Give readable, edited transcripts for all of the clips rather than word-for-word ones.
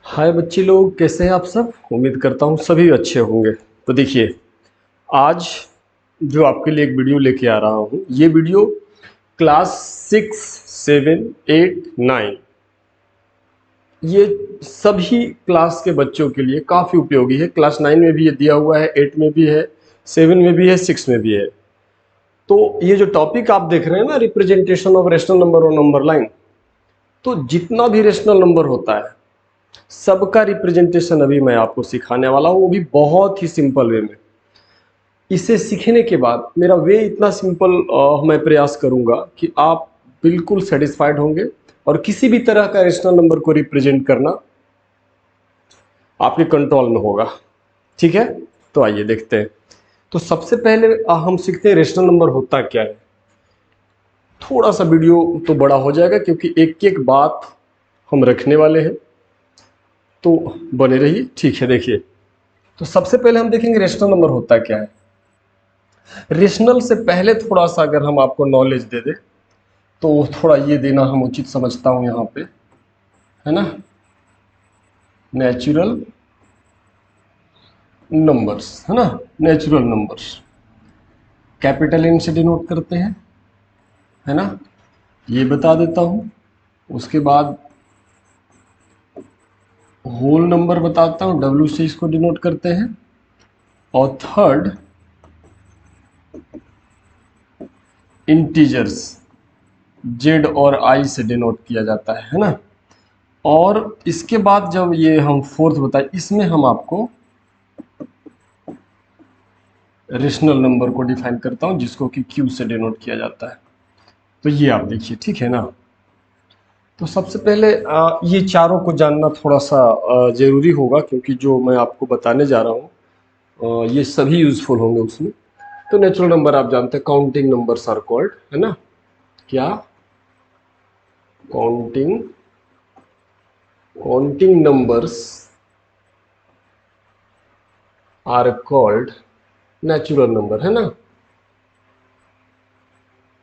हाय बच्चे लोग, कैसे हैं आप सब। उम्मीद करता हूँ सभी अच्छे होंगे। तो देखिए, आज जो आपके लिए एक वीडियो लेके आ रहा हूँ, ये वीडियो क्लास 6, 7, 8, 9 ये सभी क्लास के बच्चों के लिए काफ़ी उपयोगी है। क्लास 9 में भी ये दिया हुआ है, 8 में भी है, 7 में भी है, 6 में भी है। तो ये जो टॉपिक आप देख रहे हैं ना, रिप्रेजेंटेशन ऑफ रेशनल नंबर और नंबर लाइन, तो जितना भी रेशनल नंबर होता है सबका रिप्रेजेंटेशन अभी मैं आपको सिखाने वाला हूँ, वो भी बहुत ही सिंपल वे में। इसे सीखने के बाद मेरा वे इतना सिंपल मैं प्रयास करूंगा कि आप बिल्कुल सेटिस्फाइड होंगे और किसी भी तरह का रेशनल नंबर को रिप्रेजेंट करना आपके कंट्रोल में होगा। ठीक है, तो आइए देखते हैं। तो सबसे पहले हम सीखते हैं रेशनल नंबर होता क्या है। थोड़ा सा वीडियो तो बड़ा हो जाएगा क्योंकि एक एक बात हम रखने वाले हैं, तो बने रहिए। ठीक है, देखिए, तो सबसे पहले हम देखेंगे रेशनल नंबर होता क्या है। रेशनल से पहले थोड़ा सा अगर हम आपको नॉलेज दे दें तो थोड़ा ये देना हम उचित समझता हूं यहाँ पे, है ना। नेचुरल नंबर्स, है ना। नेचुरल नंबर्स कैपिटल एन से डिनोट करते हैं, है ना। ये बता देता हूं। उसके बाद होल नंबर बताता हूं, डब्ल्यू से इसको डिनोट करते हैं। और थर्ड, इंटीजर्स जेड और आई से डिनोट किया जाता है ना। और इसके बाद जब ये हम फोर्थ बताए, इसमें हम आपको रेशनल नंबर को डिफाइन करता हूं, जिसको कि क्यू से डिनोट किया जाता है। तो ये आप देखिए, ठीक है ना। तो सबसे पहले ये चारों को जानना थोड़ा सा जरूरी होगा, क्योंकि जो मैं आपको बताने जा रहा हूँ ये सभी यूजफुल होंगे उसमें। तो नेचुरल नंबर आप जानते हैं, काउंटिंग नंबर्स आर कॉल्ड, है ना। क्या? Counting counting numbers are called natural number, है ना।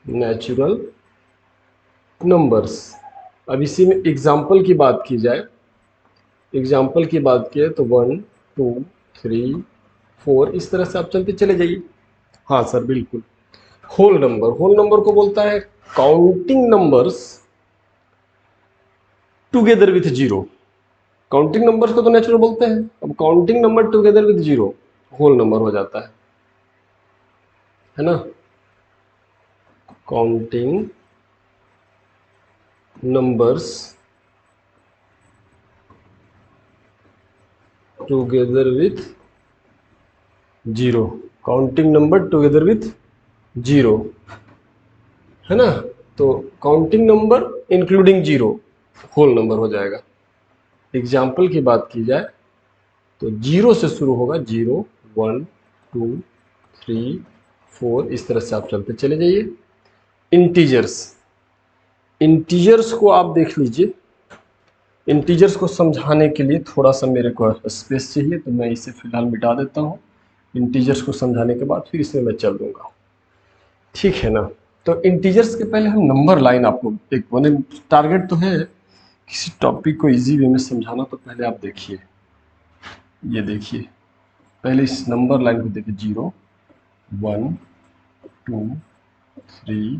Natural numbers. अब इसी में एग्जाम्पल की बात की जाए, एग्जाम्पल की बात की है तो 1, 2, 3, 4 इस तरह से आप चलते चले जाइए। हाँ सर, बिल्कुल। होल नंबर को बोलता है counting numbers together with zero. Counting numbers को तो नेचुरल बोलते हैं, अब counting number together with zero whole number हो जाता है ना। Counting numbers together with zero, counting number together with zero, है ना। तो counting number including zero whole number हो जाएगा। एग्जाम्पल की बात की जाए तो जीरो से शुरू होगा, 0, 1, 2, 3, 4 इस तरह से आप चलते चले जाइए। इंटीजर्स, इंटीजर्स को आप देख लीजिए। इंटीजर्स को समझाने के लिए थोड़ा सा मेरे को स्पेस चाहिए, तो मैं इसे फिलहाल मिटा देता हूँ। इंटीजर्स को समझाने के बाद फिर इसमें मैं चल दूंगा, ठीक है ना। तो इंटीजर्स के पहले हम नंबर लाइन आपको एक बने, टारगेट तो है किसी टॉपिक को इजी वे में समझाना। तो पहले आप देखिए, ये देखिए, पहले इस नंबर लाइन को देखिए, 0, 1, 2, 3,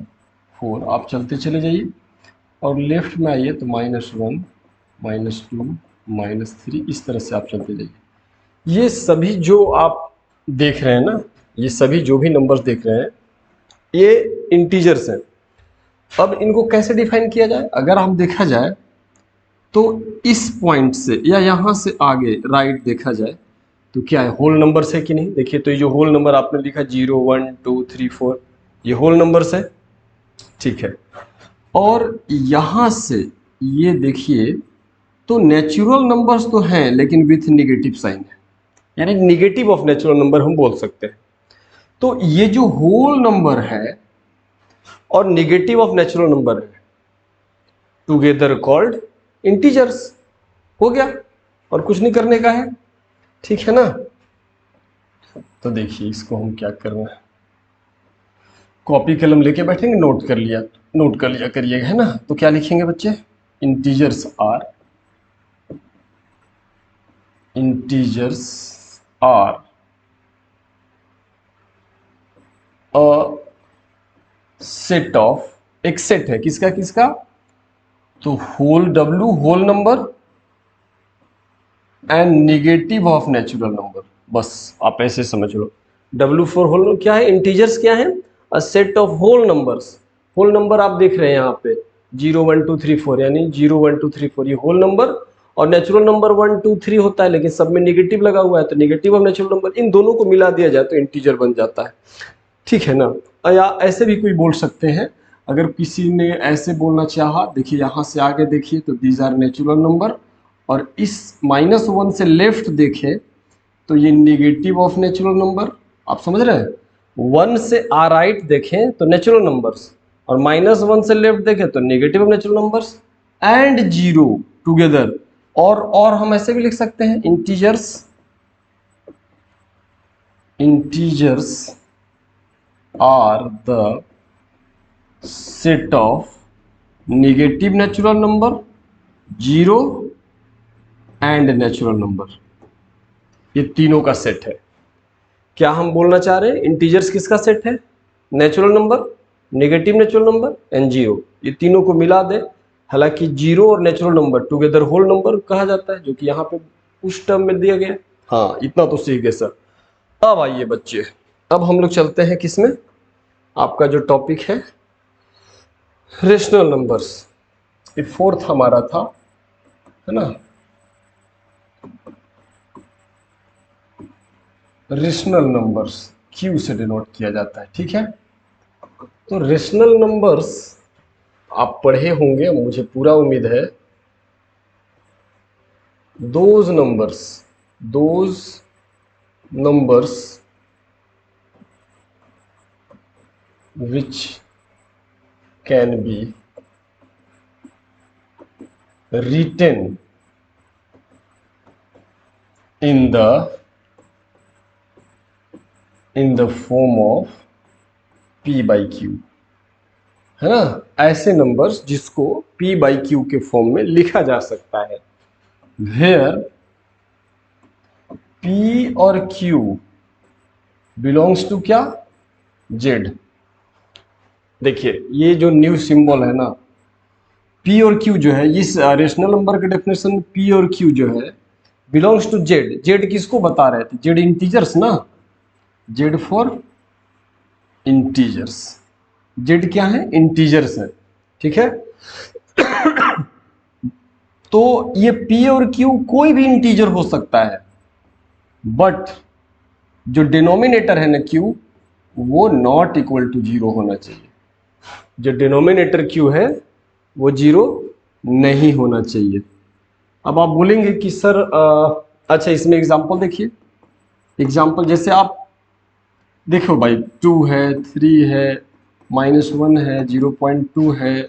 4 आप चलते चले जाइए। और लेफ्ट में आइए तो -1, -2, -3 इस तरह से आप चलते जाइए। ये सभी जो आप देख रहे हैं ना, ये सभी जो भी नंबर्स देख रहे हैं, ये इंटीजर्स हैं। अब इनको कैसे डिफाइन किया जाए, अगर हम देखा जाए तो इस पॉइंट से या यहाँ से आगे राइट देखा जाए तो क्या है, होल नंबर्स है कि नहीं। देखिए, तो ये जो होल नंबर आपने लिखा 0, 1, 2, 3, 4 ये होल नंबर्स है, ठीक है। और यहाँ से ये देखिए, तो नेचुरल नंबर्स तो हैं लेकिन विथ निगेटिव साइन है, यानी निगेटिव ऑफ नेचुरल नंबर हम बोल सकते हैं। तो ये जो होल नंबर है और निगेटिव ऑफ नेचुरल नंबर है, टुगेदर कॉल्ड इंटीजर्स, हो गया। और कुछ नहीं करने का है, ठीक है ना। तो देखिए, इसको हम क्या कर रहे हैं, कॉपी कलम लेके बैठेंगे, नोट कर लिया करिएगा, है ना। तो क्या लिखेंगे बच्चे, integers are integers are a set of, एक सेट है किसका किसका, तो whole W whole number and negative of natural number, बस आप ऐसे समझ लो। डब्ल्यू फॉर होल क्या है, इंटीजर्स क्या है, a set of whole numbers. Whole number आप देख रहे हैं यहाँ पे 0 1 2 3 4, यानी 0 1 2 3 4 ये होल नंबर, और नेचुरल नंबर 1 2 3 होता है, लेकिन सब में निगेटिव लगा हुआ है, तो निगेटिव ऑफ नेचुरल नंबर, इन दोनों को मिला दिया जाए तो इंटीजर बन जाता है, ठीक है ना। या ऐसे भी कोई बोल सकते हैं, अगर किसी ने ऐसे बोलना चाहा, देखिए यहाँ से आगे देखिए तो दीज आर नेचुरल नंबर, और इस -1 से लेफ्ट देखें तो ये निगेटिव ऑफ नेचुरल नंबर, आप समझ रहे हैं। 1 से आ राइट देखें तो नेचुरल नंबर्स, और -1 से लेफ्ट देखें तो negative of natural numbers and 0 together. और हम ऐसे भी लिख सकते हैं, integers are the set of negative natural number, 0 and natural number, ये तीनों का सेट है। क्या हम बोलना चाह रहे हैं, इंटीजर्स किसका सेट है, natural number, negative natural number and 0, ये तीनों को मिला दे। हालांकि 0 और natural number together whole number कहा जाता है, जो कि यहाँ पे उस टर्म में दिया गया। हाँ, इतना तो सीख गए सर। अब आइए बच्चे, अब हम लोग चलते हैं किसमें, आपका जो टॉपिक है रेशनल नंबर्स, ये फोर्थ हमारा था, है ना। रेशनल नंबर्स क्यू से डिनोट किया जाता है, ठीक है। तो रेशनल नंबर्स आप पढ़े होंगे, मुझे पूरा उम्मीद है। Those numbers which can be written in the form of p by q, है ना। ऐसे नंबर्स जिसको p by q के फॉर्म में लिखा जा सकता है, where p और q belongs to क्या, z। देखिए ये जो न्यू सिंबल है ना, p और q जो है, इस रेशनल नंबर के डेफिनेशन में p और q जो है बिलोंग्स टू z। z किसको बता रहे थे, z इंटीजर्स ना, z फॉर इंटीजर्स, z क्या है, इंटीजर्स है, ठीक है। तो ये p और q कोई भी इंटीजर हो सकता है, बट जो डिनोमिनेटर है ना q, वो नॉट इक्वल टू 0 होना चाहिए। जो डिनोमिनेटर q है वो 0 नहीं होना चाहिए। अब आप बोलेंगे कि सर अच्छा इसमें एग्जांपल देखिए, एग्जांपल जैसे आप देखो भाई 2 है, 3 है, -1 है, 0.2 है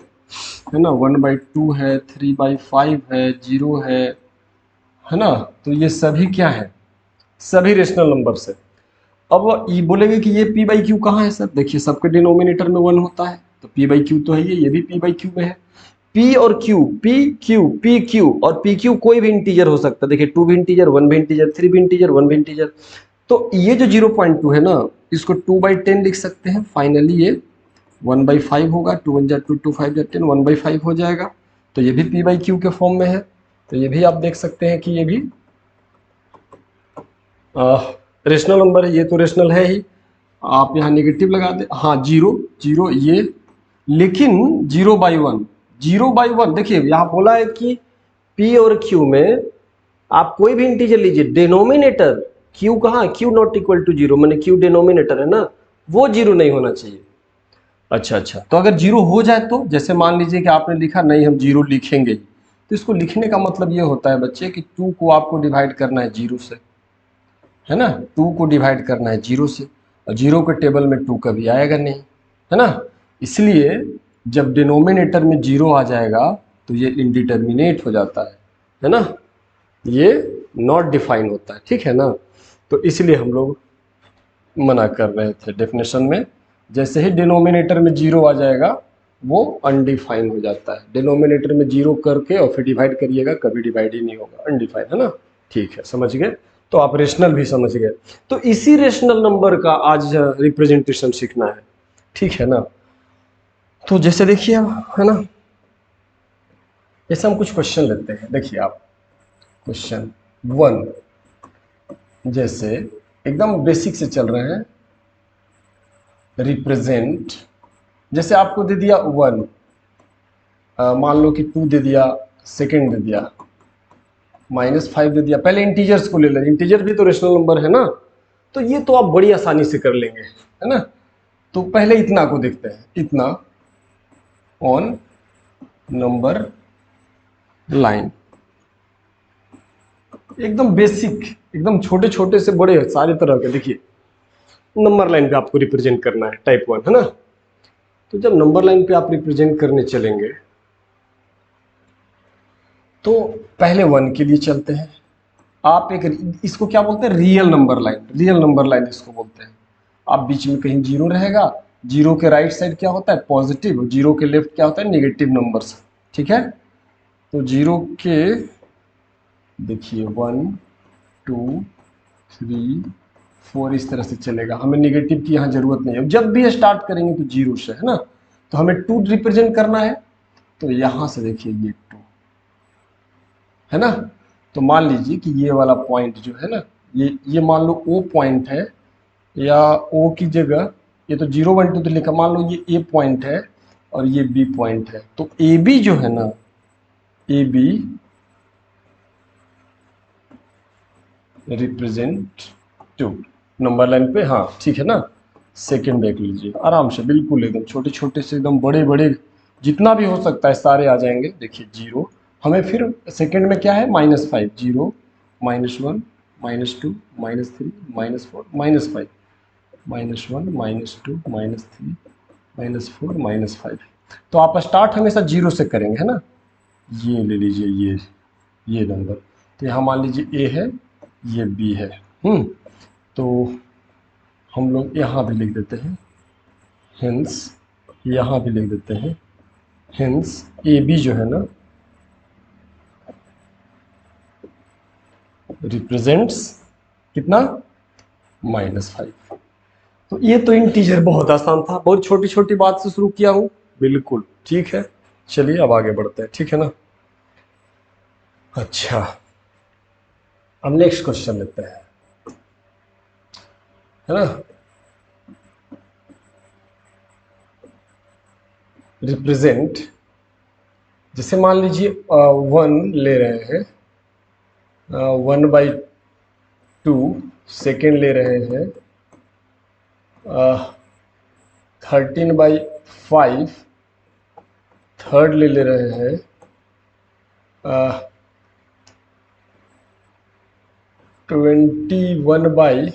ना, 1/2 है, 3/5 है, 0 है ना। तो ये सभी क्या है, सभी रेशनल नंबर्स है। अब ये बोलेंगे कि ये p बाई क्यू कहाँ है सर, देखिए सबके डिनोमिनेटर में 1 होता है, तो p बाई क्यू तो है, ये भी p बाई क्यू में है। p और q, p q और p q कोई भी इंटीजर हो सकता है, देखिए 2 भी इंटीजर, 1 भी इंटीजर, 3 भी इंटीजर, 1 भी इंटीजर। तो ये जो 0.2 है ना, इसको 2/10 लिख सकते हैं, फाइनली ये 1/5 होगा, 2 1 2 2 5 10, 1/5 हो जाएगा। तो ये भी p बाई क्यू के फॉर्म में है, तो ये भी आप देख सकते हैं कि ये भी रेशनल नंबर है, ये तो रेशनल है ही। आप यहाँ नेगेटिव लगा दे, हाँ 0 ये, लेकिन 0/1, 0/1 देखिए यहाँ बोला है कि p और q में आप कोई भी इंटीजर लीजिए, डिनोमिनेटर q कहाँ, q नॉट इक्वल टू 0, मैंने q डिनोमिनेटर है ना, वो 0 नहीं होना चाहिए। अच्छा, तो अगर 0 हो जाए तो, जैसे मान लीजिए कि आपने लिखा नहीं हम 0 लिखेंगे, तो इसको लिखने का मतलब ये होता है बच्चे कि 2 को आपको डिवाइड करना है 0 से, है ना, 2 को डिवाइड करना है 0 से, और 0 के टेबल में 2 कभी आएगा नहीं, है ना। इसलिए जब डिनोमिनेटर में 0 आ जाएगा तो ये इनडिटर्मिनेट हो जाता है ना, ये नॉट डिफाइन होता है, ठीक है ना। तो इसलिए हम लोग मना कर रहे थे डेफिनेशन में, जैसे ही डिनोमिनेटर में 0 आ जाएगा वो अनडिफाइन हो जाता है। डिनोमिनेटर में 0 करके और फिर डिवाइड करिएगा, कभी डिवाइड ही नहीं होगा, अनडिफाइन, है ना। ठीक है, समझ गए। तो आप रेशनल भी समझ गए। तो इसी रेशनल नंबर का आज रिप्रेजेंटेशन सीखना है, ठीक है ना। तो जैसे देखिए अब, है ना, जैसे हम कुछ क्वेश्चन लेते हैं, देखिए आप क्वेश्चन 1, जैसे एकदम बेसिक से चल रहे हैं। रिप्रेजेंट, जैसे आपको दे दिया 1, मान लो कि 2 दे दिया, सेकेंड दे दिया, -5 दे दिया। पहले इंटीजर्स को ले लें, इंटीजर भी तो रेशनल नंबर है ना, तो ये तो आप बड़ी आसानी से कर लेंगे, है ना। तो पहले इतना को देखते हैं, इतना ऑन नंबर लाइन, एकदम बेसिक, एकदम छोटे छोटे से बड़े सारे तरह के। देखिए नंबर लाइन पे आपको रिप्रेजेंट करना है, टाइप 1, है ना। तो जब नंबर लाइन पे आप रिप्रेजेंट करने चलेंगे तो पहले 1 के लिए चलते हैं। आप एक, इसको क्या बोलते हैं, real number line, real number line इसको बोलते हैं। आप बीच में कहीं 0 रहेगा, 0 के राइट साइड क्या होता है, पॉजिटिव, 0 के लेफ्ट क्या होता है, नेगेटिव नंबर्स, ठीक है। तो 0 के देखिए 1 2 3 4 इस तरह से चलेगा, हमें नेगेटिव की यहाँ जरूरत नहीं है। जब भी स्टार्ट करेंगे तो 0 से, है ना। तो हमें 2 रिप्रेजेंट करना है, तो यहाँ से देखिए ये 2, है ना। तो मान लीजिए कि ये वाला पॉइंट जो है ना, ये मान लो ओ पॉइंट है, या ओ की जगह ये तो 0 1 2 3 लिखा, मान लो ये ए पॉइंट है और ये बी पॉइंट है। तो ए बी जो है ना, A B represent 2 number line पे, हाँ ठीक है ना। सेकंड देख लीजिए आराम से, बिल्कुल एकदम छोटे छोटे से एकदम बड़े बड़े जितना भी हो सकता है सारे आ जाएंगे। देखिए 0, हमें फिर सेकंड में क्या है, -5, 0 -1 -2 -3 -4 -5, -1 -2 -3 -4 -5। तो आप स्टार्ट हमेशा 0 से करेंगे, है ना। ये ले लीजिए, ये नंबर, तो यहाँ मान लीजिए ए है, ये बी है। तो हम लोग यहाँ भी लिख देते हैं, हेंस यहाँ भी लिख देते हैं, हेंस ए बी जो है ना रिप्रेजेंट्स कितना, -5। तो ये तो इंटीजर बहुत आसान था, बहुत छोटी छोटी बात से शुरू किया हूँ, बिल्कुल ठीक है। चलिए अब आगे बढ़ते हैं, ठीक है ना। अच्छा, अब नेक्स्ट क्वेश्चन लेते हैं, है ना। रिप्रेजेंट, जैसे मान लीजिए 1 ले रहे हैं, 1/2, सेकेंड ले रहे हैं 13/5, थर्ड ले रहे हैं 21/,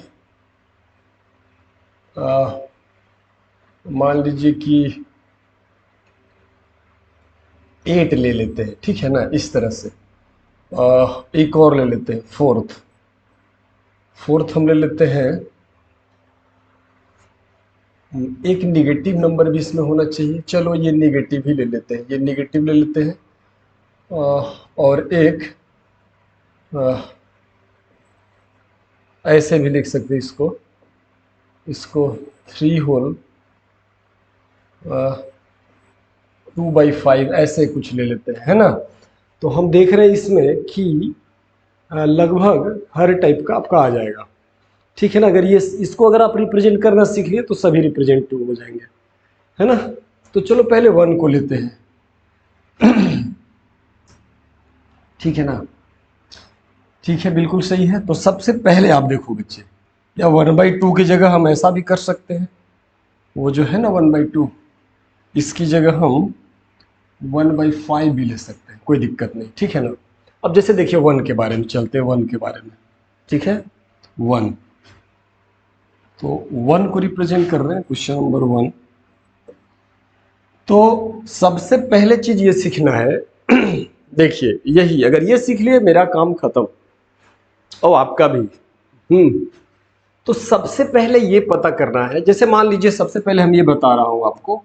मान लीजिए कि 8 ले लेते हैं, ठीक है ना, इस तरह से। एक और ले लेते हैं, फोर्थ हम ले लेते हैं, एक निगेटिव नंबर भी इसमें होना चाहिए, चलो ये निगेटिव ही ले लेते हैं, ये निगेटिव ले लेते हैं। और एक ऐसे भी लिख सकते हैं इसको 3 होल 2/5 ऐसे कुछ ले लेते हैं, है ना। तो हम देख रहे हैं इसमें कि लगभग हर टाइप का आपका आ जाएगा, ठीक है ना। अगर ये इसको अगर आप रिप्रेजेंट करना सीख लिए तो सभी रिप्रेजेंटेटिव हो जाएंगे, है ना। तो चलो पहले 1 को लेते हैं, ठीक है ना। ठीक है, बिल्कुल सही है। तो सबसे पहले आप देखो बच्चे, या 1/2 की जगह हम ऐसा भी कर सकते हैं, वो जो है ना 1/2, इसकी जगह हम 1/5 भी ले सकते हैं, कोई दिक्कत नहीं, ठीक है ना। अब जैसे देखिए 1 के बारे में चलते हैं, 1 के बारे में, ठीक है। 1, तो 1 को रिप्रेजेंट कर रहे हैं, क्वेश्चन नंबर 1। तो सबसे पहले चीज ये सीखना है, देखिए यही, अगर ये सीख लिए मेरा काम खत्म, और आपका भी। तो सबसे पहले ये पता करना है, जैसे मान लीजिए सबसे पहले हम ये बता रहा हूं आपको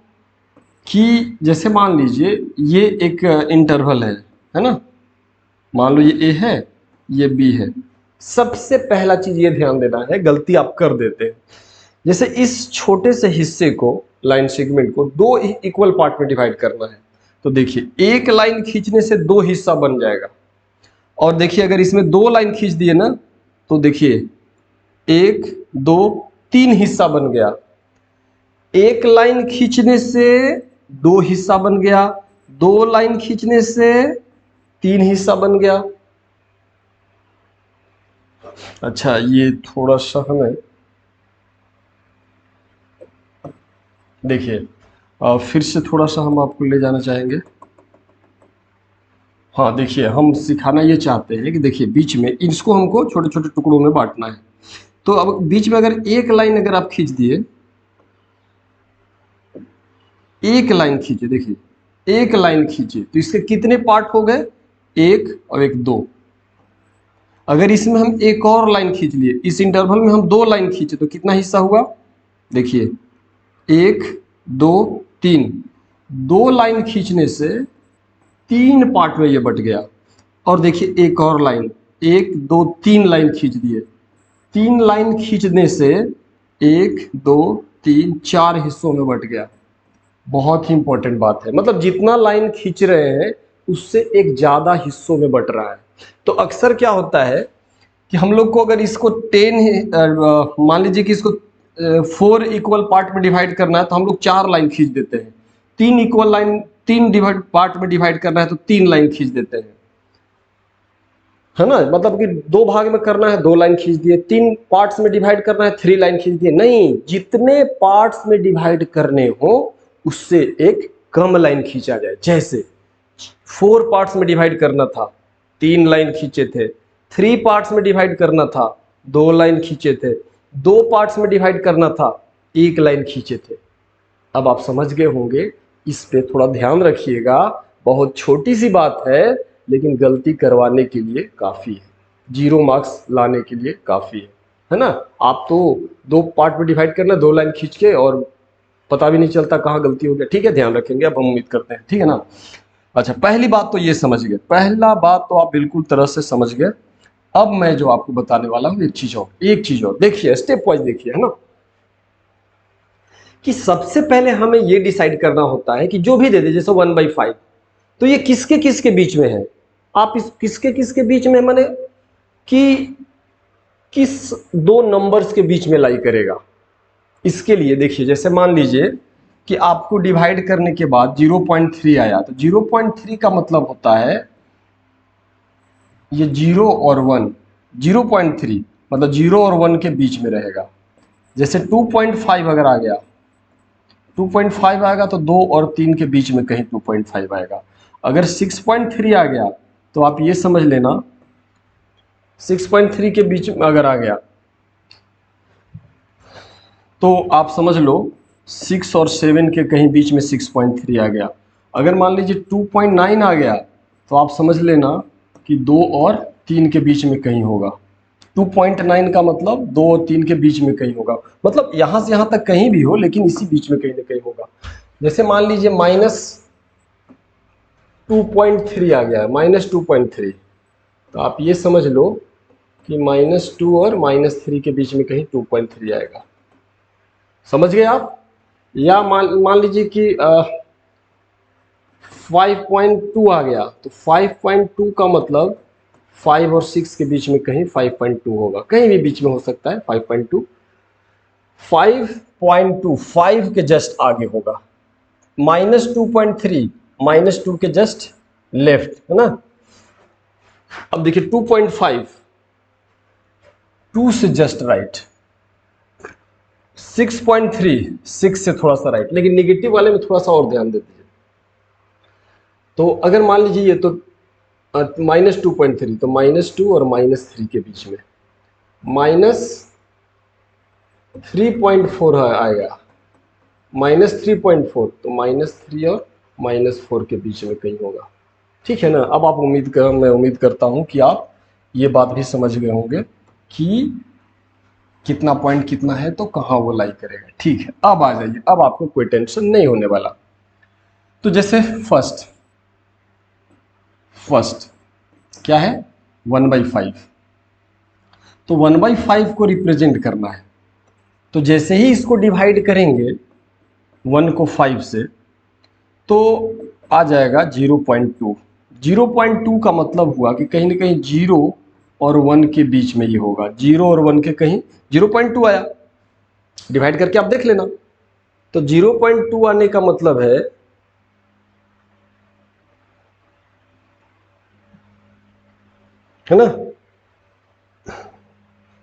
कि जैसे मान लीजिए ये एक इंटरवल है ना। मान लो ये ए है, ये बी है। सबसे पहला चीज ये ध्यान देना है, गलती आप कर देते हैं। जैसे इस छोटे से हिस्से को, लाइन सेगमेंट को दो इक्वल पार्ट में डिवाइड करना है, तो देखिए एक लाइन खींचने से दो हिस्सा बन जाएगा। और देखिए अगर इसमें दो लाइन खींच दिए ना, तो देखिए एक दो तीन हिस्सा बन गया। एक लाइन खींचने से दो हिस्सा बन गया, दो लाइन खींचने से तीन हिस्सा बन गया। अच्छा, ये थोड़ा सा हमें देखिए फिर से थोड़ा सा हम आपको ले जाना चाहेंगे। हाँ देखिए, हम सिखाना ये चाहते हैं कि देखिए बीच में इसको हमको छोटे छोटे टुकड़ों में बांटना है। तो अब बीच में अगर एक लाइन अगर आप खींच दिए, एक लाइन खींचे, देखिए एक लाइन खींचे तो इसके कितने पार्ट हो गए, एक और एक दो। अगर इसमें हम एक और लाइन खींच लिए, इस इंटरवल में हम दो लाइन खींचे तो कितना हिस्सा हुआ, देखिए एक दो तीन। दो लाइन खींचने से तीन पार्ट में ये बट गया। और देखिए एक और लाइन, एक दो तीन लाइन खींच दिए, तीन लाइन खींचने से एक दो तीन चार हिस्सों में बट गया। बहुत ही इंपॉर्टेंट बात है, मतलब जितना लाइन खींच रहे हैं उससे एक ज्यादा हिस्सों में बट रहा है। तो अक्सर क्या होता है कि हम लोग को अगर इसको 10 मान लीजिए कि इसको 4 इक्वल पार्ट में डिवाइड करना है तो हम लोग 4 लाइन खींच देते हैं। 3 इक्वल लाइन 3 डिवाइड पार्ट में डिवाइड करना है तो 3 लाइन खींच देते हैं, है ना। मतलब कि 2 भाग में करना है 2 लाइन खींच दिए, 3 पार्ट्स में डिवाइड करना है 3 लाइन खींच दिए। नहीं, जितने पार्ट्स में डिवाइड करने हो उससे एक कम लाइन खींचा जाए। जैसे 4 पार्ट्स में डिवाइड करना था 3 लाइन खींचे थे, 3 पार्ट्स में डिवाइड करना था 2 लाइन खींचे थे, 2 पार्ट्स में डिवाइड करना था 1 लाइन खींचे थे। अब आप समझ गए होंगे, इस पे थोड़ा ध्यान रखिएगा। बहुत छोटी सी बात है लेकिन गलती करवाने के लिए काफी है, 0 मार्क्स लाने के लिए काफी है ना। आप तो 2 पार्ट में डिवाइड करना 2 लाइन खींच के और पता भी नहीं चलता कहाँ गलती हो गया। ठीक है, ध्यान रखेंगे, अब हम उम्मीद करते हैं, ठीक है ना। अच्छा, पहली बात तो ये समझ गए, पहला बात तो आप बिल्कुल तरह से समझ गए। अब मैं जो आपको बताने वाला हूँ एक चीज और देखिए, स्टेप वाइज देखिए, है ना, कि सबसे पहले हमें ये डिसाइड करना होता है कि जो भी दे दे, जैसे 1/5, तो ये किसके किसके बीच में है। आप इस किसके किसके बीच में, माने कि किस दो नंबर्स के बीच में लाई करेगा। इसके लिए देखिए, जैसे मान लीजिए कि आपको डिवाइड करने के बाद 0.3 आया, तो 0.3 का मतलब होता है ये 0 और 1, 0.3 मतलब 0 और 1 के बीच में रहेगा। जैसे 2.5 अगर आ गया, 2.5 आएगा तो 2 और 3 के बीच में कहीं 2.5 आएगा। अगर 6.3 आ गया तो आप ये समझ लेना 6.3 के बीच में अगर आ गया तो आप समझ लो 6 और 7 के कहीं बीच में 6.3 आ गया। अगर मान लीजिए 2.9 आ गया तो आप समझ लेना कि 2 और 3 के बीच में कहीं होगा। 2.9 का मतलब 2 और 3 के बीच में कहीं होगा, मतलब यहां से यहां तक कहीं भी हो लेकिन इसी बीच में कहीं ना कहीं होगा। जैसे मान लीजिए -2.3 आ गया है, -2.3, तो आप ये समझ लो कि -2 और -3 के बीच में कहीं 2.3 आएगा। समझ गए आप। या मान लीजिए कि 5.2 आ गया, तो 5.2 का मतलब 5 और 6 के बीच में कहीं 5.2 होगा, कहीं भी बीच में हो सकता है 5.2। 5.2 5 के जस्ट आगे होगा, -2.3 -2 के जस्ट लेफ्ट, है ना। अब देखिए 2.5 2 से जस्ट राइट, 6.3 6 से थोड़ा सा राइट, लेकिन निगेटिव वाले में थोड़ा सा और ध्यान देते हैं। तो अगर मान लीजिए ये तो -2.3, तो -2 और -3 के बीच में -3.4 आएगा, -3.4, तो -3 और -4 के बीच में कहीं होगा। ठीक है ना। अब आप मैं उम्मीद करता हूं कि आप ये बात भी समझ गए होंगे कि कितना पॉइंट कितना है तो कहाँ वो लाई करेगा। ठीक है, अब आ जाइए, अब आपको कोई टेंशन नहीं होने वाला। तो जैसे फर्स्ट क्या है, 1/5। तो 1/5 को रिप्रेजेंट करना है, तो जैसे ही इसको डिवाइड करेंगे 1 को 5 से तो आ जाएगा 0.2। 0.2 का मतलब हुआ कि कहीं ना कहीं 0 और 1 के बीच में ये होगा, 0 और 1 के कहीं 0.2 आया, डिवाइड करके आप देख लेना। तो 0.2 आने का मतलब है ना,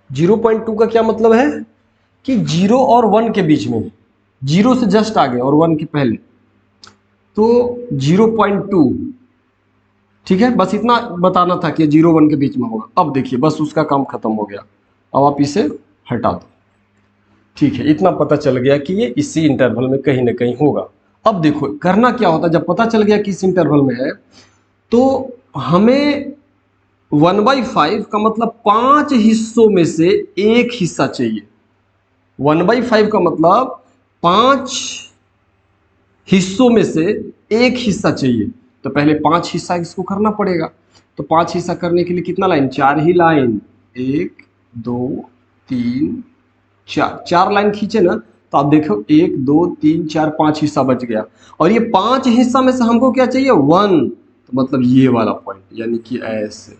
0.2 का क्या मतलब है कि 0 और 1 के बीच में, 0 से जस्ट आगे और 1 के पहले, तो 0.2। ठीक है, बस इतना बताना था कि 0 1 के बीच में होगा। अब देखिए बस उसका काम खत्म हो गया, अब आप इसे हटा दो। ठीक है, इतना पता चल गया कि ये इसी इंटरवल में कहीं ना कहीं होगा। अब देखो करना क्या होता है, जब पता चल गया कि इस इंटरवल में है तो हमें 1/5 का मतलब 5 हिस्सों में से एक हिस्सा चाहिए। 1/5 का मतलब 5 हिस्सों में से एक हिस्सा चाहिए, तो पहले 5 हिस्सा इसको करना पड़ेगा। तो 5 हिस्सा करने के लिए कितना लाइन, 4 ही लाइन, 1 2 3 4, 4 लाइन खींचे ना, तो आप देखो 1 2 3 4 5 हिस्सा बच गया। और ये 5 हिस्सा में से हमको क्या चाहिए, 1, तो मतलब ये वाला पॉइंट, यानी कि ऐसे,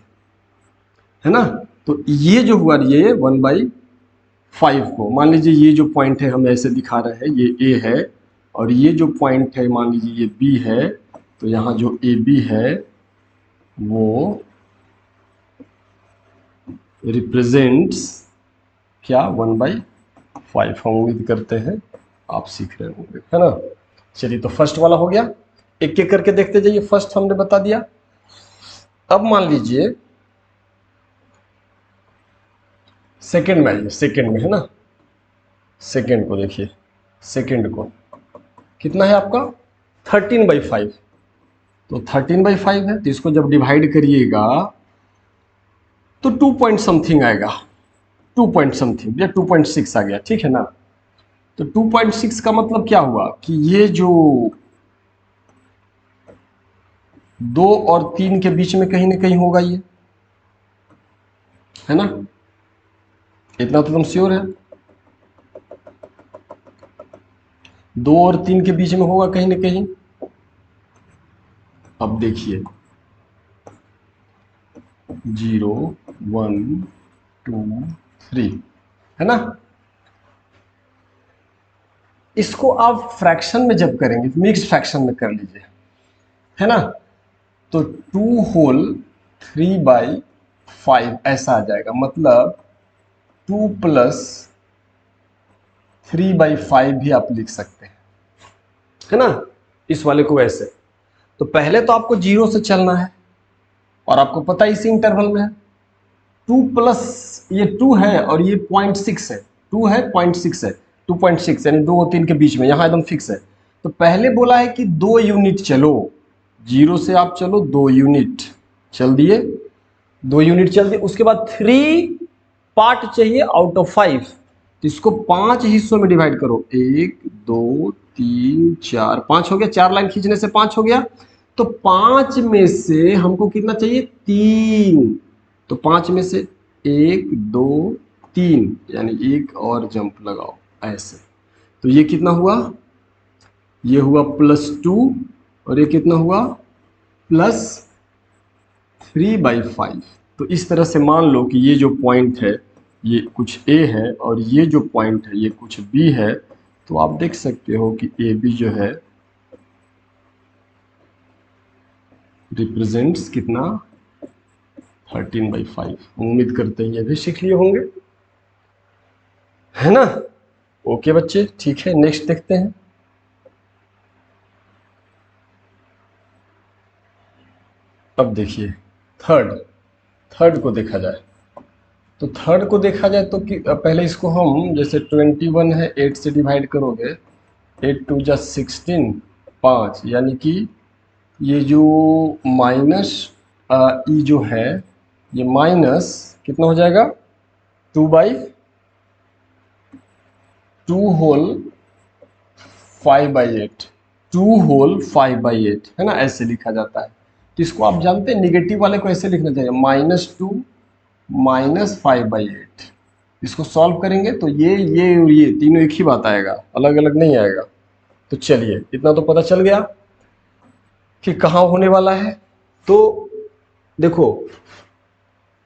है ना। तो ये जो हुआ, ये 1/5 को मान लीजिए ये जो पॉइंट है हम ऐसे दिखा रहे हैं, ये ए है, और ये जो पॉइंट है मान लीजिए ये बी है, तो यहाँ जो ए बी है वो रिप्रेजेंट्स क्या, 1/5। हम उम्मीद करते हैं आप सीख रहे होंगे, है ना। चलिए तो फर्स्ट वाला हो गया, एक एक करके देखते जाइए। फर्स्ट हमने बता दिया। अब मान लीजिए सेकंड में आइए, सेकंड में, है ना। सेकंड को देखिए, सेकंड को कितना है आपका, 13/5। तो 13/5 है, तो इसको जब डिवाइड करिएगा तो 2 पॉइंट समथिंग आएगा, 2 पॉइंट समथिंग या 2.6 आ गया, ठीक है ना। तो 2.6 का मतलब क्या हुआ कि ये जो 2 और 3 के बीच में कहीं ना कहीं होगा ये, है ना, इतना तो तुम श्योर है। 2 और 3 के बीच में होगा कहीं ना कहीं। अब देखिए 0 1 2 3, है ना। इसको आप फ्रैक्शन में जब करेंगे, मिक्स फ्रैक्शन में कर लीजिए, है ना। तो 2 whole 3/5 ऐसा आ जाएगा, मतलब 2+3/5 भी आप लिख सकते हैं, है ना। इस वाले को ऐसे, तो पहले तो आपको 0 से चलना है, और आपको पता है इसी इंटरवल में है 2 प्लस ये 2 है और ये 0.6 है, 2 है 0.6 है, 2.6 यानी 2 और 3 के बीच में, यहाँ एकदम फिक्स है। तो पहले बोला है कि 2 यूनिट चलो, 0 से आप चलो 2 यूनिट, चल दिए 2 यूनिट चल दिए। उसके बाद 3 पार्ट चाहिए आउट ऑफ 5, तो इसको 5 हिस्सों में डिवाइड करो, 1 2 3 4, 5 हो गया, 4 लाइन खींचने से 5 हो गया। तो 5 में से हमको कितना चाहिए, 3, तो 5 में से 1 2 3, यानी एक और जंप लगाओ ऐसे। तो ये कितना हुआ, ये हुआ +2, और ये कितना हुआ, +3/5। तो इस तरह से मान लो कि ये जो पॉइंट है ये कुछ A है, और ये जो पॉइंट है ये कुछ B है। तो आप देख सकते हो कि AB जो है रिप्रेजेंट्स कितना, 13/5। उम्मीद करते हैं ये भी सीख लिए होंगे, है ना। ओके बच्चे, ठीक है, नेक्स्ट देखते हैं। अब देखिए थर्ड, थर्ड को देखा जाए, तो थर्ड को देखा जाए तो कि पहले इसको हम, जैसे 21 है, 8 से डिवाइड करोगे, 8 2 जा 16, 5, यानी कि ये जो माइनस ई जो है, ये माइनस कितना हो जाएगा, 2 होल 5/8, 2 होल 5/8, है ना, ऐसे लिखा जाता है। तो इसको आप जानते हैं निगेटिव वाले को ऐसे लिखना चाहिए, -2 -5/8। इसको सॉल्व करेंगे तो ये और ये तीनों एक ही बात आएगा, अलग अलग नहीं आएगा। तो चलिए इतना तो पता चल गया कि कहाँ होने वाला है। तो देखो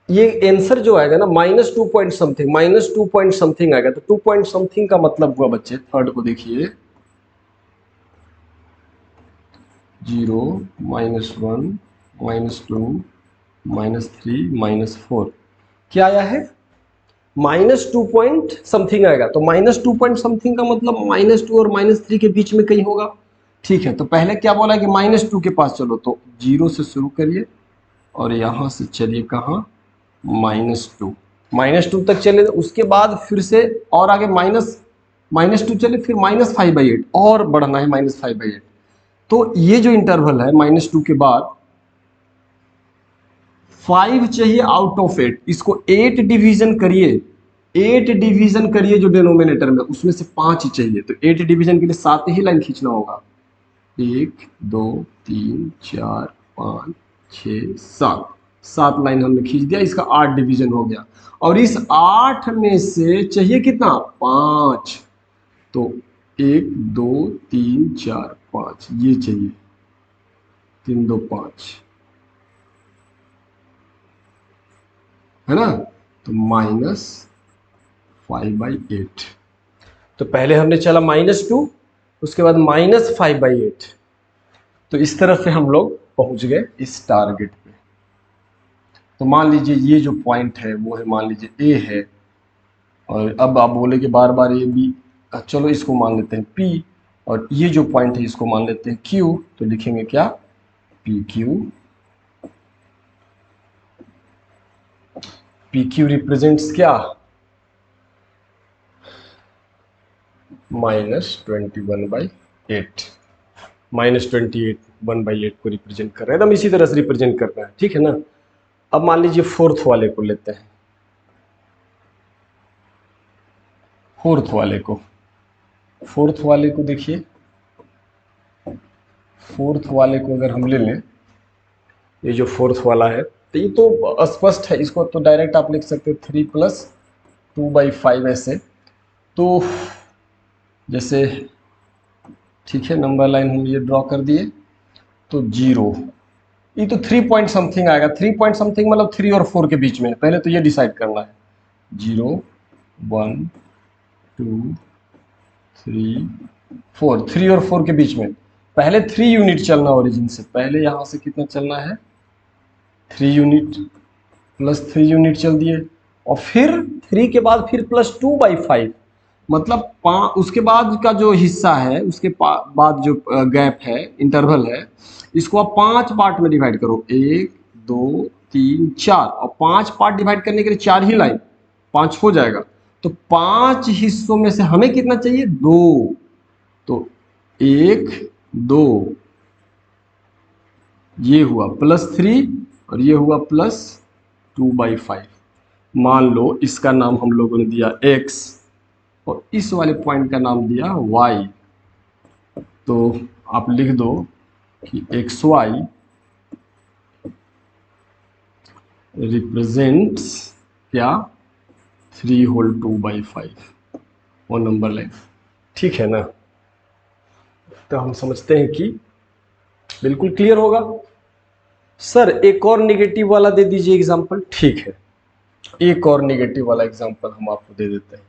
ये आंसर जो आएगा ना -2 पॉइंट समथिंग, -2 पॉइंट समथिंग आएगा। तो 2 पॉइंट समथिंग का मतलब हुआ बच्चे, थर्ड को देखिए, 0 -1 -2 -3 -4 क्या आया है, -2 पॉइंट समथिंग आएगा। तो -2 पॉइंट समथिंग का मतलब -2 और -3 के बीच में कहीं होगा। ठीक है, तो पहले क्या बोला है कि -2 के पास चलो, तो 0 से शुरू करिए और यहां से चलिए कहाँ, -2, -2 तक चले। उसके बाद फिर से और आगे -2 चले, फिर -5/8 और बढ़ना है, -5/8। तो ये जो इंटरवल है -2 के बाद 5 चाहिए आउट ऑफ 8। इसको 8 डिवीजन करिए, 8 डिवीजन करिए जो डिनोमिनेटर में, उसमें से 5 ही चाहिए। तो 8 डिवीजन के लिए 7 ही लाइन खींचना होगा, 1 2 3 4 5 6 7, 7 लाइन हमने खींच दिया। इसका 8 डिवीजन हो गया और इस 8 में से चाहिए कितना, 5। तो 1 2 3 4 5 ये चाहिए, 3 2 5, है ना। तो -5/8। तो पहले हमने चला -2, उसके बाद -5/8। तो इस तरह से हम लोग पहुंच गए इस टारगेट पे। तो मान लीजिए ये जो पॉइंट है वो है, मान लीजिए ए है, और अब आप बोले कि बार बार ये बी, चलो इसको मान लेते हैं पी, और ये जो पॉइंट है इसको मान लेते हैं क्यू। तो लिखेंगे क्या, P Q. P Q represents क्या, -21/8, -21/8 को रिप्रेजेंट कर रहे हैं। एकदम इसी तरह से रिप्रेजेंट करना है, ठीक है ना। अब मान लीजिए फोर्थ वाले को लेते हैं, फोर्थ वाले को देखिए, फोर्थ वाले को अगर हम ले लें, ये जो फोर्थ वाला है, तो ये तो स्पष्ट है, इसको तो डायरेक्ट आप लिख सकते हो 3 + 2/5 ऐसे। तो जैसे ठीक है, नंबर लाइन हम ये ड्रॉ कर दिए, तो 0, ये तो 3 पॉइंट समथिंग आएगा। 3 पॉइंट समथिंग मतलब 3 और 4 के बीच में, पहले तो ये डिसाइड करना है। 0 1 2 3 4, 3 और 4 के बीच में पहले 3 यूनिट चलना ओरिजिन से, पहले यहां से कितना चलना है, 3 यूनिट, +3 यूनिट चल दिए, और फिर 3 के बाद फिर +2/5, मतलब उसके बाद का जो हिस्सा है, उसके बाद जो गैप है, इंटरवल है, इसको आप 5 पार्ट में डिवाइड करो, 1 2 3 4, और 5 पार्ट डिवाइड करने के लिए 4 ही लाइन, 5 हो जाएगा। तो 5 हिस्सों में से हमें कितना चाहिए, 2। तो 1 2, ये हुआ +3 और ये हुआ +2/5। मान लो इसका नाम हम लोगों ने दिया x और इस वाले पॉइंट का नाम दिया y। तो आप लिख दो कि xy रिप्रेजेंट्स क्या, 3 होल 2/5 वो नंबर लाइन, ठीक है ना। तो हम समझते हैं कि बिल्कुल क्लियर होगा। सर एक और निगेटिव वाला दे दीजिए एग्जांपल। ठीक है, एक और निगेटिव वाला एग्जांपल हम आपको दे देते हैं।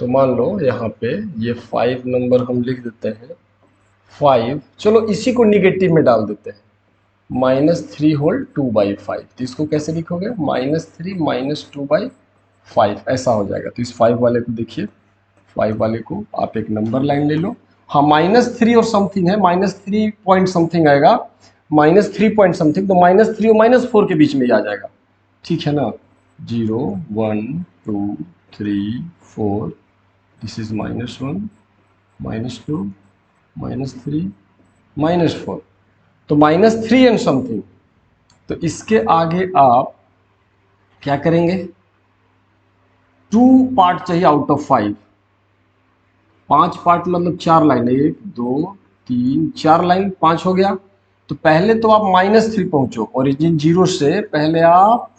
तो मान लो यहाँ पे ये 5 नंबर हम लिख देते हैं, 5, चलो इसी को निगेटिव में डाल देते हैं, -3 होल 2/5। तो इसको कैसे लिखोगे, -3 -2/5 ऐसा हो जाएगा। तो इस 5 वाले को देखिए, 5 वाले को आप एक नंबर लाइन ले लो, हाँ -3 और समथिंग है, -3 पॉइंट समथिंग आएगा, -3 पॉइंट समथिंग, तो -3 और -4 के बीच में ही आ जाएगा, ठीक है ना। 0 1 2 3 4, दिस इज -1 -2 -3 -4, तो -3 एंड समथिंग। तो इसके आगे आप क्या करेंगे, 2 पार्ट चाहिए आउट ऑफ 5, 5 पार्ट मतलब 4 लाइन, 1 2 3 4 लाइन, 5 हो गया। तो पहले तो आप -3 पहुंचो, ओरिजिन 0 से पहले आप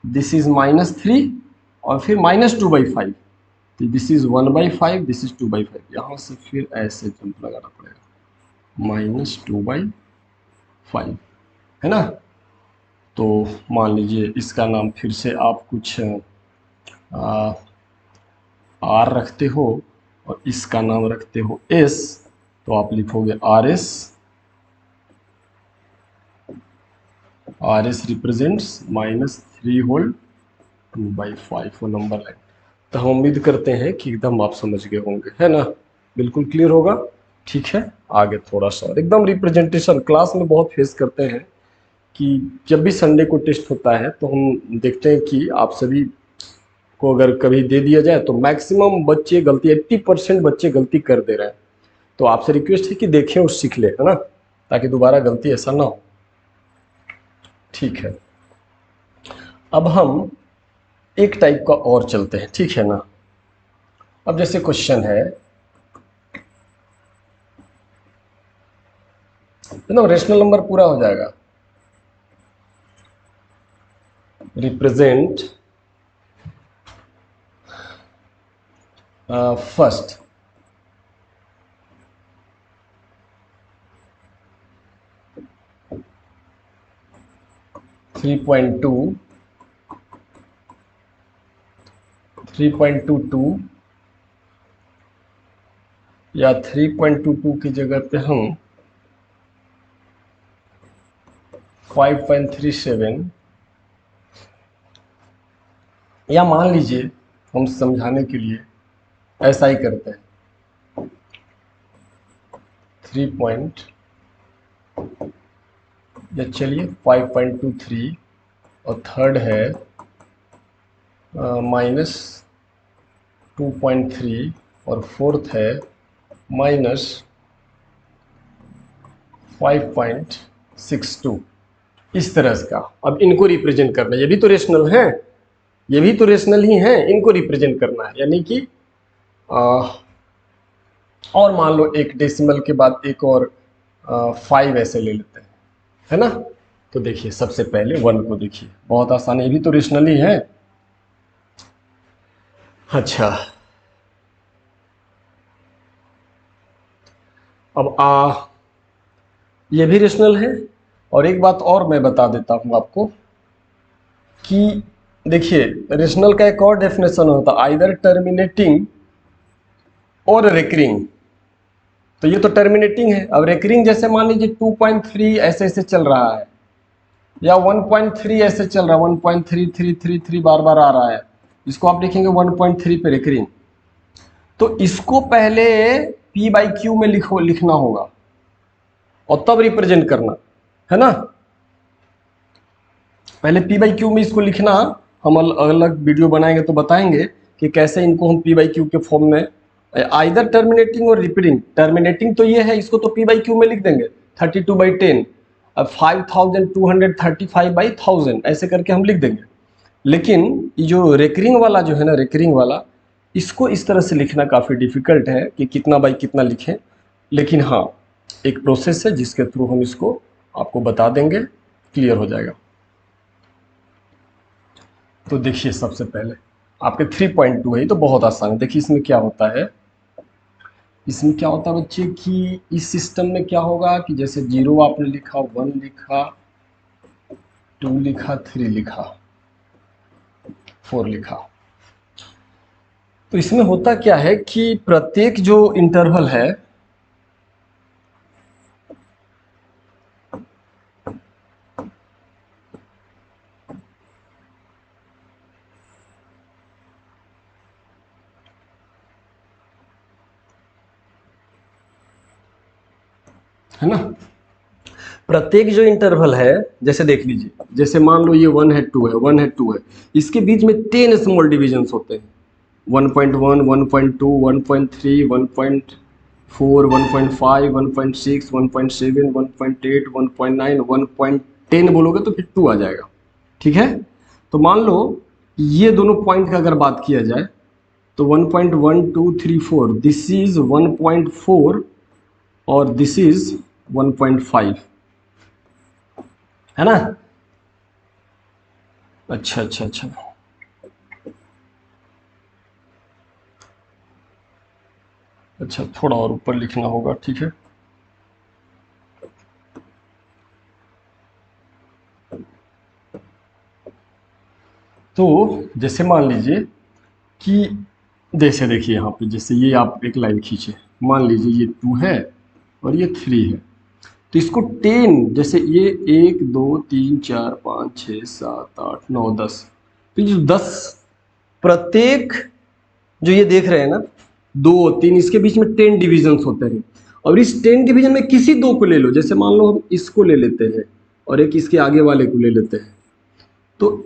दिस इज -3 और फिर -2/5, तो दिस इज 1/5, दिस इज 2/5, यहाँ से फिर ऐसे जंप लगाना पड़ेगा -2/5, है ना। तो मान लीजिए इसका नाम फिर से आप कुछ आर रखते हो और इसका नाम रखते हो एस, तो आप लिखोगे आर एस रिप्रेजेंट्स -3 होल 2/5 वो नंबर लाइन। तो हम उम्मीद करते हैं कि एकदम आप समझ गए होंगे, है ना, बिल्कुल क्लियर होगा। ठीक है, आगे थोड़ा सा एकदम रिप्रेजेंटेशन क्लास में बहुत फेस करते हैं कि जब भी संडे को टेस्ट होता है तो हम देखते हैं कि आप सभी को अगर कभी दे दिया जाए तो मैक्सिमम बच्चे गलती, 80% बच्चे गलती कर दे रहे हैं। तो आपसे रिक्वेस्ट है कि देखें और सीख ले, है ना, ताकि दोबारा गलती ऐसा ना हो। ठीक है, अब हम एक टाइप का और चलते हैं, ठीक है ना। अब जैसे क्वेश्चन है ना, रेशनल नंबर पूरा हो जाएगा, represent first three point two या 3.22 की जगह पे हम 5.37, या मान लीजिए हम समझाने के लिए ऐसा ही करते हैं 3 या चलिए 5.23, और थर्ड है -2.3, और फोर्थ है -5.62, इस तरह का। अब इनको रिप्रेजेंट करना है, ये भी तो रेशनल है, ये भी तो रेशनल ही है, इनको रिप्रेजेंट करना है, यानी कि और मान लो एक डेसिमल के बाद एक और 5 ऐसे ले लेते हैं, है ना। तो देखिए सबसे पहले 1 को देखिए, बहुत आसान है, ये भी तो रेशनल ही है। अच्छा, अब ये भी रेशनल है। और एक बात और मैं बता देता हूं आपको कि देखिए रेशनल का एक और डेफिनेशन होता है, आइदर टर्मिनेटिंग और रेकरिंग। तो ये तो टर्मिनेटिंग है। अब रेकरिंग जैसे मान लीजिए 2.3 ऐसे ऐसे चल रहा है, या 1.3 ऐसे चल रहा है, 1.3333 बार बार आ रहा है, इसको आप लिखेंगे 1.3 पे रेकरिंग। तो इसको पहले P/Q में लिखना होगा और तब रिप्रेजेंट करना, है ना। पहले P/Q में इसको लिखना, हम अलग वीडियो बनाएंगे तो बताएंगे कि कैसे इनको हम P/Q के फॉर्म में, आइदर टर्मिनेटिंग और रिपीटिंग। टर्मिनेटिंग तो ये है, इसको तो P/Q में लिख देंगे 32/10, अब 5235/1000 ऐसे करके हम लिख देंगे। लेकिन ये जो रेकरिंग वाला जो है ना, रेकरिंग वाला, इसको इस तरह से लिखना काफ़ी डिफिकल्ट है कि कितना बाई कितना लिखें। लेकिन हाँ, एक प्रोसेस है जिसके थ्रू हम इसको आपको बता देंगे, क्लियर हो जाएगा। तो देखिए सबसे पहले आपके 3.2 है, तो बहुत आसान है। देखिए इसमें क्या होता है, इसमें क्या होता है बच्चे कि इस सिस्टम में क्या होगा कि जैसे 0 आपने लिखा, 1 लिखा, 2 लिखा, 3 लिखा, 4 लिखा। तो इसमें होता क्या है कि प्रत्येक जो इंटरवल है ना, प्रत्येक जो इंटरवल है, जैसे देख लीजिए, जैसे मान लो ये 1 है, 2 है, 1 है, 2 है, इसके बीच में 10 स्मॉल डिविजन्स होते हैं, 1.1, 1.2, 1.3, 1.4, 1.5, 1.6, 1.7, 1.8, 1.9, 1.10 बोलोगे तो फिर 2 आ जाएगा, ठीक है। तो मान लो ये दोनों पॉइंट का अगर बात किया जाए तो 1.1, 2, 3, 4, दिस इज 1.4 और दिस इज 1.5 है ना। अच्छा अच्छा अच्छा, अच्छा थोड़ा और ऊपर लिखना होगा, ठीक है। तो जैसे मान लीजिए कि जैसे देखिए यहाँ पे, जैसे ये आप एक लाइन खींचे, मान लीजिए ये 2 है और ये 3 है, तो इसको 10, जैसे ये 1 2 3 4 5 6 7 8 9 10, तो ये 10 प्रत्येक जो ये देख रहे हैं ना 2 3, इसके बीच में 10 डिविजन्स होते हैं। और इस 10 डिवीजन में किसी दो को ले लो, जैसे मान लो हम इसको ले लेते हैं और एक इसके आगे वाले को ले लेते हैं, तो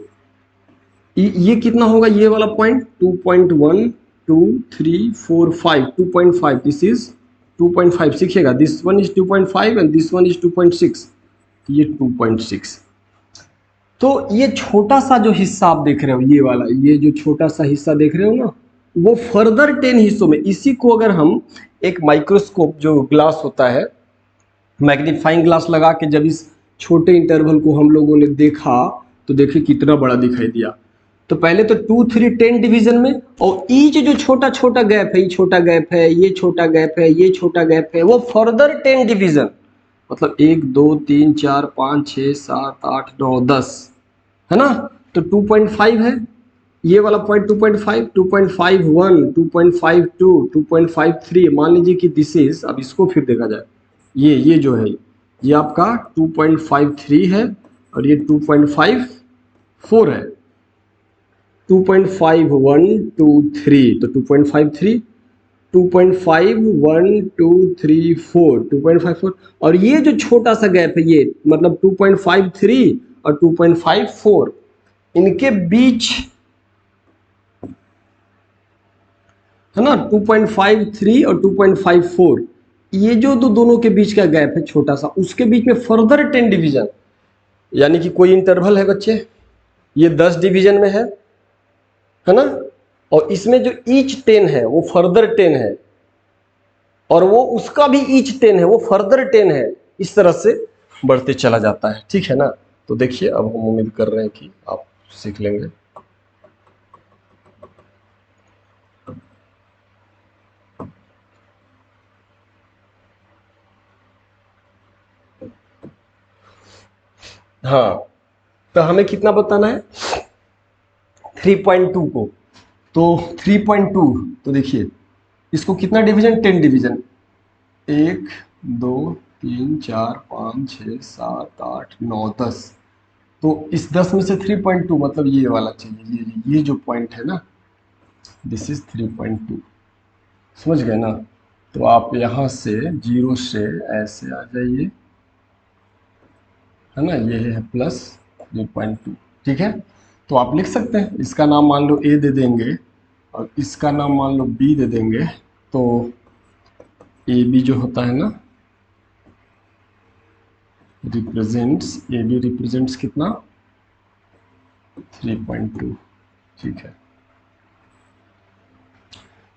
ये कितना होगा, ये वाला पॉइंट 2.1 2 3 4 5, 2.5, दिस इज 2.5, सीखिएगा, this one is 2.5 and this one is 2.6, ये 2.6। तो ये छोटा सा जो हिस्सा आप देख रहे हो, ये वाला, ये जो छोटा सा हिस्सा देख रहे हो ना, वो फर्दर 10 हिस्सों में, इसी को अगर हम एक माइक्रोस्कोप जो ग्लास होता है, मैग्नीफाइंग ग्लास लगा के जब इस छोटे इंटरवल को हम लोगों ने देखा, तो देखिए कितना बड़ा दिखाई दिया। तो पहले तो 2 3 10 डिवीजन में, और ईच जो छोटा छोटा गैप है, ये छोटा गैप है, ये छोटा गैप है, ये छोटा गैप है, वो फर्दर 10 डिवीजन, मतलब 1 2 3 4 5 6 7 8 9 10, है ना। तो 2.5 है ये वाला पॉइंट, 2.5 2.51 2.52 2.53, मान लीजिए कि दिस इज, अब इसको फिर देखा जाए, ये जो है ये आपका 2.53 है और ये 2.54 है, 2.5123, तो 2.53 2.5123 2.54, और ये जो छोटा सा गैप है, ये मतलब 2.53 और 2.54, इनके बीच, है ना, 2.53 और 2.54, ये जो दोनों के बीच का गैप है छोटा सा, उसके बीच में फर्दर 10 डिवीजन, यानी कि कोई इंटरवल है बच्चे, ये 10 डिवीजन में है ना, और इसमें जो ईच 10 है वो फर्दर 10 है, और वो उसका भी ईच 10 है वो फर्दर 10 है, इस तरह से बढ़ते चला जाता है, ठीक है ना। तो देखिए अब हम उम्मीद कर रहे हैं कि आप सीख लेंगे। हाँ, तो हमें कितना बताना है, 3.2 को, तो 3.2, तो देखिए इसको कितना डिवीजन, 10 डिवीजन, 1 2 3 4 5 6 7 8 9 10, तो इस 10 में से 3.2 मतलब ये वाला चाहिए, ये जो पॉइंट है ना, दिस इज 3.2, समझ गए ना। तो आप यहाँ से 0 से ऐसे आ जाइए, है ना, ये है प्लस 3.2, ठीक है। तो आप लिख सकते हैं, इसका नाम मान लो ए दे देंगे और इसका नाम मान लो बी दे देंगे, तो ए बी जो होता है ना, रिप्रेजेंट्स, ए बी रिप्रेजेंट्स कितना, 3.2, ठीक है।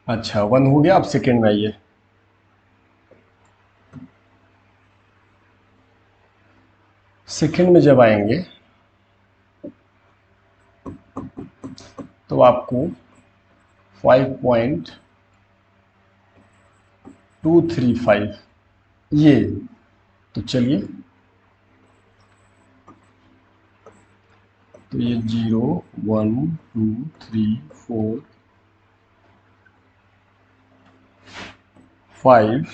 अच्छा 1 हो गया, अब सेकेंड में आइए, सेकेंड में जब आएंगे तो आपको 5.235 ये, तो चलिए, तो ये 0 1 2 3 4 5,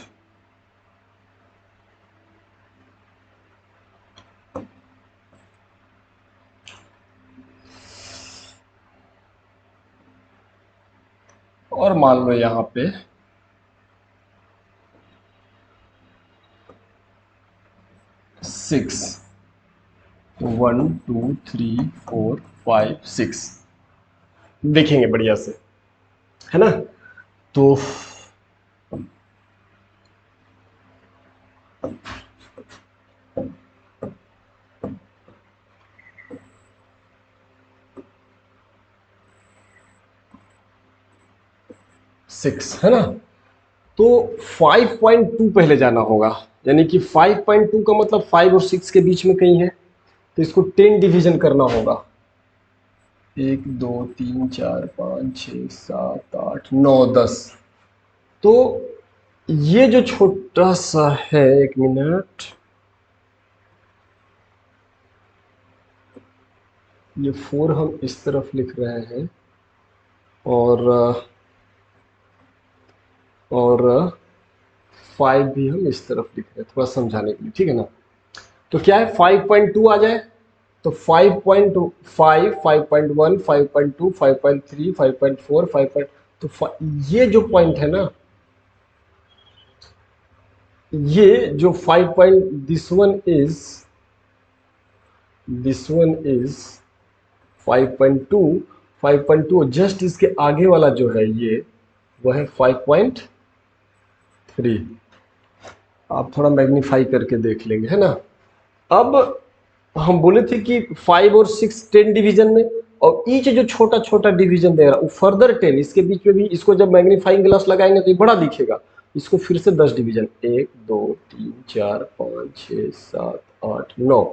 और मान लो यहाँ पे 6, तो 1 2 3 4 5 6 देखेंगे बढ़िया से, है ना। तो 6 है ना, तो 5.2 पहले जाना होगा, यानी कि 5.2 का मतलब 5 और 6 के बीच में कहीं है, तो इसको 10 डिवीजन करना होगा। 1 2 3 4 5 6 7 8 9 10। तो ये जो छोटा सा है, 1 मिनट, ये 4 हम इस तरफ लिख रहे हैं और 5 भी हम इस तरफ लिख रहे हैं, थोड़ा समझाने के लिए, ठीक है ना। तो क्या है, 5.2 आ जाए तो 5.5, 5.1, 5.2, 5.3, 5.4, 5. तो ये जो पॉइंट है ना, ये जो 5 point, this one is 5.2, 5.2, just इसके आगे वाला जो है ये, वह है 5.3। आप थोड़ा मैग्नीफाई करके देख लेंगे, है ना। अब हम बोले थे कि 5 और 6 10 डिवीजन में, और ईच जो छोटा छोटा डिवीजन दे रहा है वो फर्दर 10, इसके बीच में भी, इसको जब मैग्नीफाइंग ग्लास लगाएंगे तो ये बड़ा दिखेगा, इसको फिर से 10 डिवीजन, 1 2 3 4 5 6 7 8 9,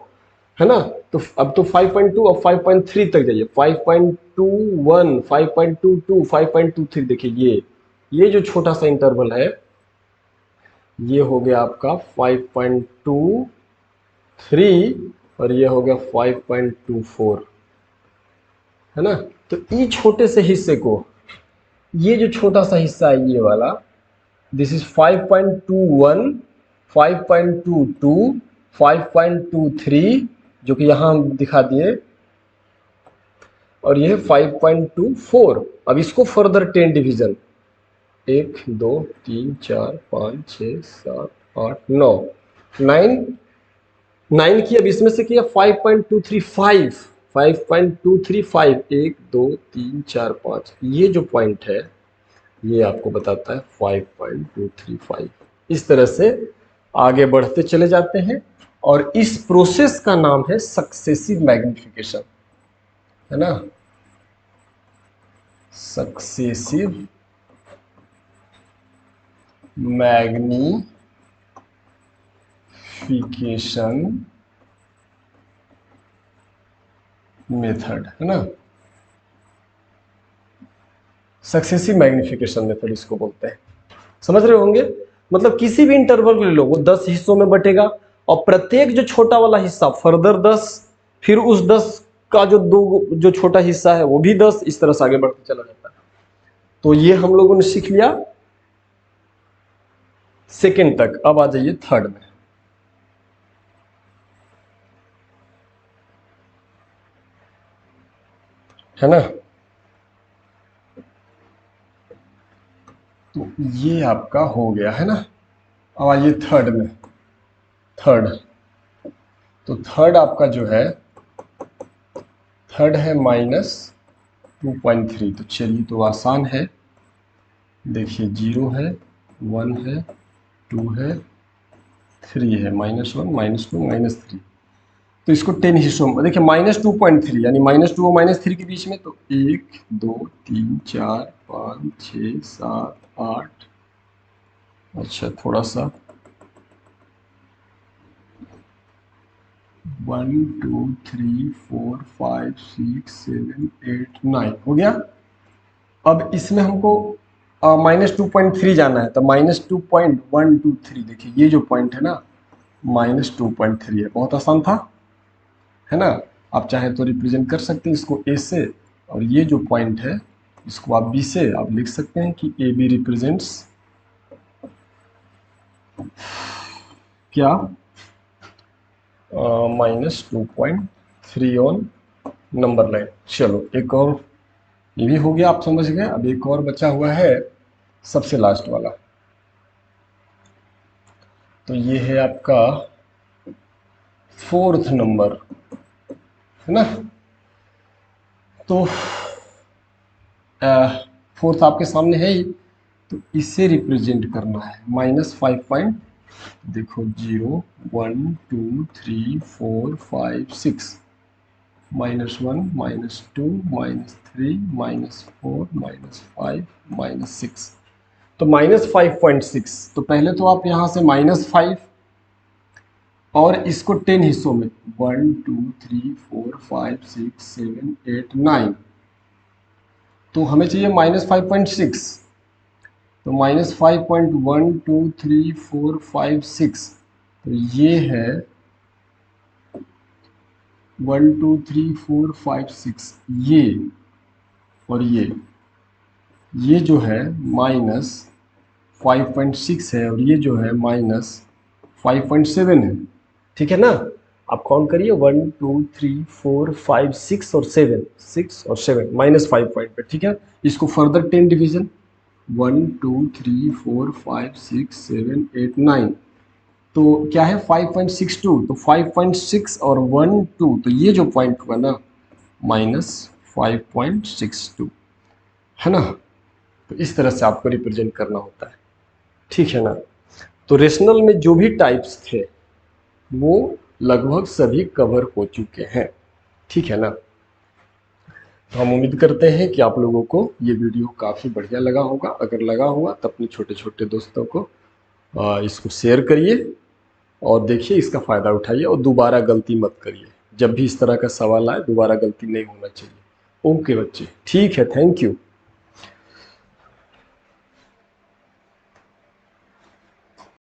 है ना। तो अब तो 5.2, अब 5.3 तक जाइए, 5.21, 5.22, 5.23, देखिए ये जो छोटा सा इंटरवल है, ये हो गया आपका 5.23 और ये हो गया 5.24, है ना। तो ये छोटे से हिस्से को, ये जो छोटा सा हिस्सा है ये वाला, दिस इज 5.21, 5.22, 5.23, जो कि यहां हम दिखा दिए, और ये 5.24। अब इसको फर्दर 10 डिवीजन, 1 2 3 4 5 6 7 8 9, 9 की, अब इसमें से किया 5.235, 5.235, 1 2 3 4 5, ये जो पॉइंट है ये आपको बताता है 5.235। इस तरह से आगे बढ़ते चले जाते हैं, और इस प्रोसेस का नाम है सक्सेसिव मैग्निफिकेशन, है ना, सक्सेसिव मैग्निफिकेशन मेथड, है ना। सक्सेसिव मैग्निफिकेशन मेथड इसको बोलते हैं, समझ रहे होंगे। मतलब किसी भी इंटरवल ले लो, वो 10 हिस्सों में बटेगा, और प्रत्येक जो छोटा वाला हिस्सा फर्दर 10, फिर उस 10 का जो दो जो छोटा हिस्सा है वो भी 10, इस तरह से आगे बढ़ते चला जाता है। तो ये हम लोगों ने सीख लिया सेकेंड तक। अब आ जाइए थर्ड में, है ना। तो ये आपका हो गया, है ना। अब आइए थर्ड में, थर्ड। तो थर्ड आपका जो है, थर्ड है -2.3। तो चलिए, तो आसान है, देखिए 0 है, 1 है, 2 है, 3 है, -1 -2 -3। तो इसको 10 हिस्सों में देखिए, -2.3 यानी -2 और -3 के बीच में, तो 1 2 3 4 5 6 7 8, अच्छा थोड़ा सा, 1 2 3 4 5 6 7 8 9 हो गया। अब इसमें हमको -2.3 जाना है, तो -2.123, देखिए ये जो पॉइंट है ना, -2.3 है, बहुत आसान था, है ना। आप चाहे तो रिप्रेजेंट कर सकते हैं इसको ए से, और ये जो पॉइंट है इसको आप बी से आप लिख सकते हैं कि ए बी रिप्रेजेंट्स क्या, -2.3 ऑन नंबर लाइन। चलो एक और, ये भी हो गया, आप समझ गए। अब एक और बचा हुआ है, सबसे लास्ट वाला, तो ये है आपका फोर्थ नंबर, है ना। तो फोर्थ आपके सामने है ही, तो इसे रिप्रेजेंट करना है -5 पॉइंट, देखो 0 1 2 3 4 5 6, -1 -2 -3 -4 -5 -6, तो -5.6। तो पहले तो आप यहाँ से -5 और इसको 10 हिस्सों में 1 2 3 4 5 6 7 8 9, तो हमें चाहिए -5.6, तो -5.1 2 3 4 5 6, तो ये है 1 2 3 4 5 6, ये और ये जो है -5.6 है और ये जो है -5.7 है। ठीक है ना, आप काउंट करिए 1 2 3 4 5 6 और 7, 6 और 7 -5 पॉइंट पे। ठीक है, इसको फर्दर 10 डिवीजन 1 2 3 4 5 6 7 8 9, तो क्या है 5.62, तो 5.6 और 1 2, तो ये जो पॉइंट हुआ ना -5.62, है ना। तो इस तरह से आपको रिप्रेजेंट करना होता है। ठीक है ना, तो रेशनल में जो भी टाइप्स थे वो लगभग सभी कवर हो चुके हैं। ठीक है ना, तो हम उम्मीद करते हैं कि आप लोगों को ये वीडियो काफ़ी बढ़िया लगा होगा। अगर लगा हुआ तो अपने छोटे छोटे दोस्तों को इसको शेयर करिए और देखिए, इसका फ़ायदा उठाइए और दोबारा गलती मत करिए। जब भी इस तरह का सवाल आए दोबारा गलती नहीं होना चाहिए। ओके बच्चे, ठीक है, थैंक यू।